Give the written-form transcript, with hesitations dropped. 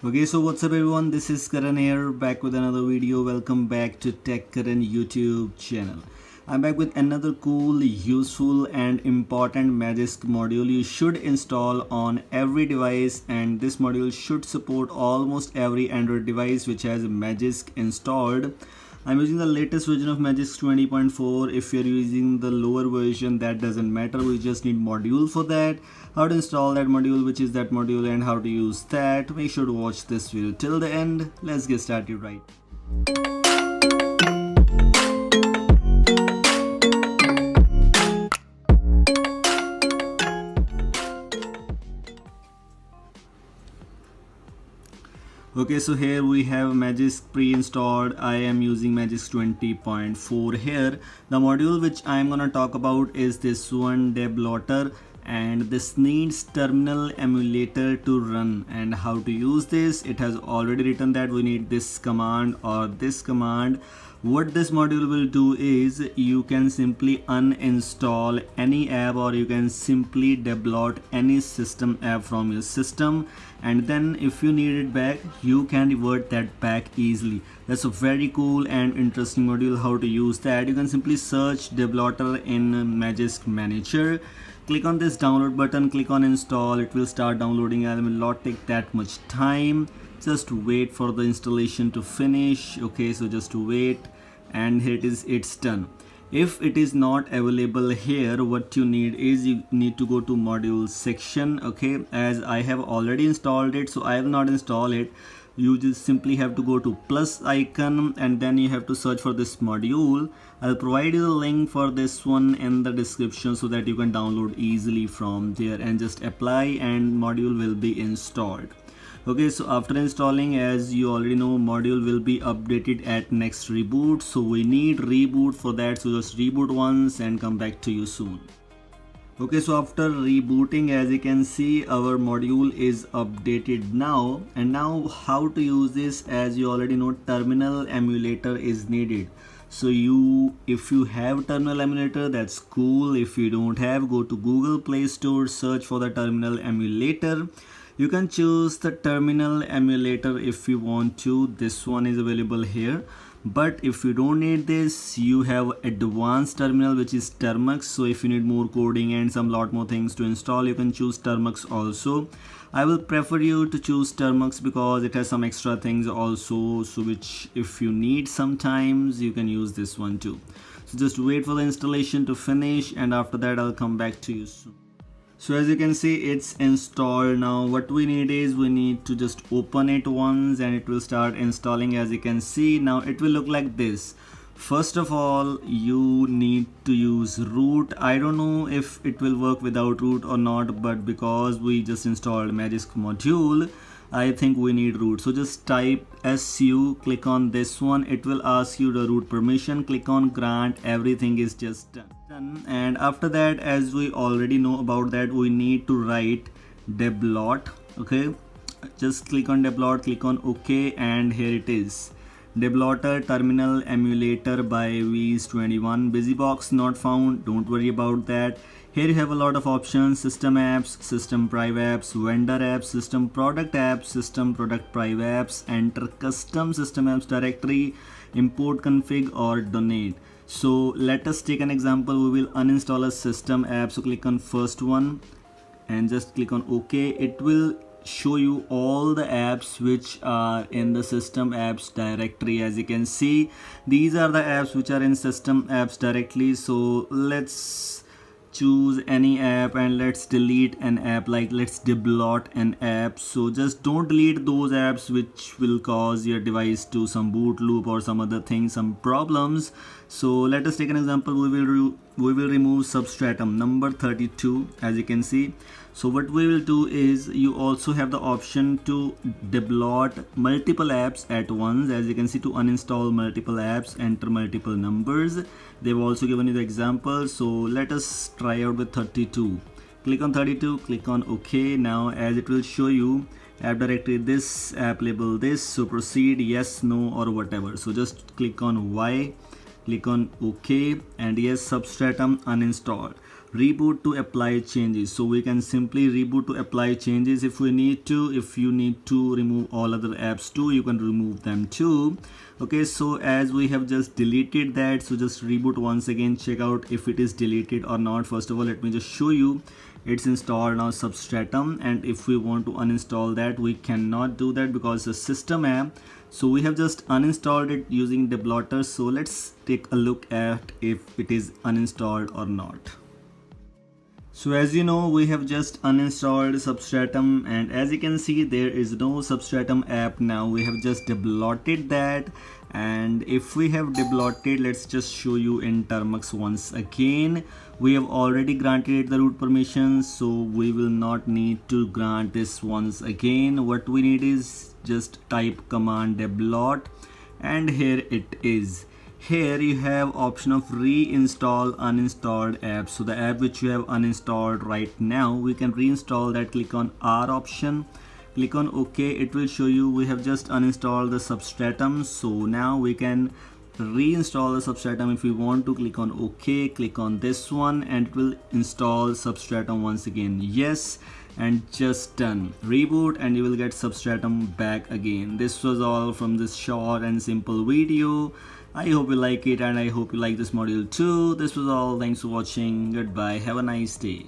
Okay, so what's up everyone, this is Karan here, back with another video. Welcome back to Tech Karan YouTube channel. I'm back with another cool, useful and important Magisk module you should install on every device, and this module should support almost every Android device which has Magisk installed. I'm using the latest version of Magisk 20.4. If you're using the lower version, that doesn't matter. We just need module for that. How to install that module, which is that module, and how to use that. Make sure to watch this video till the end. Let's get started right. Okay, so here we have Magisk pre-installed. I am using Magisk 20.4 here. The module which I am gonna talk about is this one, Emulator, and this needs terminal emulator to run. And how to use this, it has already written that we need this command or this command. What this module will do is you can simply uninstall any app, or you can simply deblot any system app from your system, and then if you need it back, you can revert that back easily. That's a very cool and interesting module. How to use that, you can simply search Deblotter in Magisk Manager, click on this download button, click on install. It will start downloading and it will not take that much time. Just wait for the installation to finish. Okay, so just wait, and here it is, it's done. If it is not available here, what you need is you need to go to module section. Okay, as I have already installed it, so I will not install it. You just simply have to go to plus icon, and then you have to search for this module. I'll provide you the link for this one in the description so that you can download easily from there and just apply, and module will be installed. Okay, so after installing, as you already know, module will be updated at next reboot, so we need reboot for that. So just reboot once and come back to you soon. Okay, so after rebooting, as you can see, our module is updated now. And now how to use this, as you already know, terminal emulator is needed. So if you have terminal emulator, that's cool. If you don't have, go to Google Play Store, search for the terminal emulator. You can choose the terminal emulator if you want to. This one is available here. But if you don't need this, you have advanced terminal, which is Termux. So if you need more coding and some lot more things to install, you can choose Termux also. I will prefer you to choose Termux because it has some extra things also, so which if you need sometimes, you can use this one too. So just wait for the installation to finish, and after that I'll come back to you soon. So as you can see, it's installed now. What we need is we need to just open it once and it will start installing. As you can see, now it will look like this. First of all, you need to use root. I don't know if it will work without root or not, but because we just installed Magisk module, I think we need root. So just type su, click on this one. It will ask you the root permission. Click on grant. Everything is just done. And after that, as we already know about that, we need to write deblot. Okay, just click on deblot, click on OK, and here it is. Deblotter terminal emulator by Vs21. Busybox not found, don't worry about that. Here you have a lot of options: system apps, system prive apps, vendor apps, system product apps, system product prive apps, enter custom system apps directory, import config, or donate. So let us take an example. We will uninstall a system app. So click on first one and just click on OK. It will show you all the apps which are in the system apps directory. As you can see, these are the apps which are in system apps directly. So let's choose any app and let's delete an app, like let's deblot an app. So just don't delete those apps which will cause your device to some boot loop or some other thing, some problems. So let us take an example. We will remove substratum number 32, as you can see. So what we will do is, you also have the option to deblot multiple apps at once. As you can see, to uninstall multiple apps, enter multiple numbers. They've also given you the example. So let us try out with 32. Click on 32, click on OK. Now as it will show you app directory, this app label this, so proceed, yes, no, or whatever. So just click on Y, click on OK, and yes, substratum uninstalled. reboot to apply changes. So we can simply reboot to apply changes if we need to. If you need to remove all other apps too, you can remove them too. Okay, so as we have just deleted that, so just reboot once again, check out if it is deleted or not. First of all, let me just show you. It's installed now Substratum, and if we want to uninstall that, we cannot do that because the system app. So we have just uninstalled it using deblotter. So let's take a look at if it is uninstalled or not. So as you know, we have just uninstalled Substratum, and as you can see, there is no Substratum app now. We have just deblotted that, and if we have deblotted, let's just show you in Termux once again. We have already granted it the root permissions, so we will not need to grant this once again. What we need is just type command deblot, and here it is. Here you have option of reinstall uninstalled apps. So the app which you have uninstalled right now, we can reinstall that. Click on R option, click on OK. It will show you we have just uninstalled the Substratum. So now we can reinstall the Substratum if we want to. Click on OK, click on this one, and it will install Substratum once again. Yes, and just done. Reboot and you will get Substratum back again. This was all from this short and simple video. I hope you like it, and I hope you like this module too. This was all. Thanks for watching. Goodbye. Have a nice day.